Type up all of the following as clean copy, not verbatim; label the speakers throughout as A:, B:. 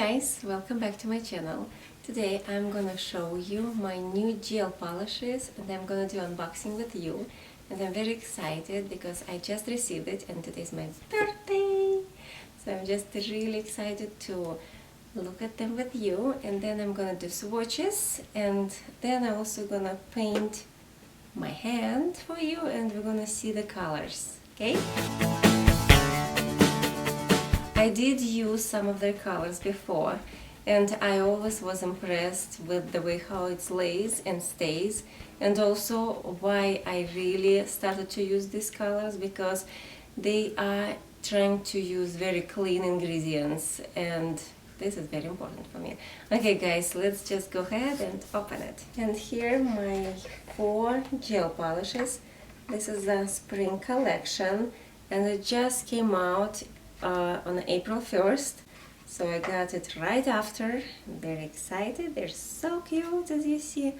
A: guys, welcome back to my channel. Today I'm gonna show you my new gel polishes and I'm gonna do unboxing with you, and I'm very excited because I just received it and today's my birthday, so I'm just really excited to look at them with you. And then I'm gonna do swatches, and then I'm also gonna paint my hand for you and we're gonna see the colors, okay? I did use some of their colors before and I always was impressed with the way how it lays and stays, and also why I really started to use these colors, because they are trying to use very clean ingredients and this is very important for me. Okay guys, let's just go ahead and open it. And here my 4 gel polishes. This is the spring collection and it just came out on April 1st, so I got it right after. I'm very excited. They're so cute, as you see.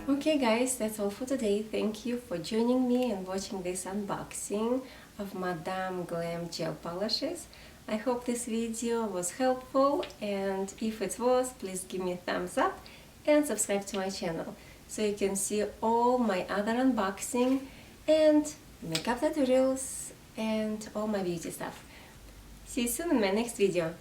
A: Okay guys, that's all for today. Thank you for joining me and watching this unboxing of Madame Glam gel polishes. I hope this video was helpful, and if it was, please give me a thumbs up and subscribe to my channel so you can see all my other unboxing and makeup tutorials and all my beauty stuff. See you soon in my next video.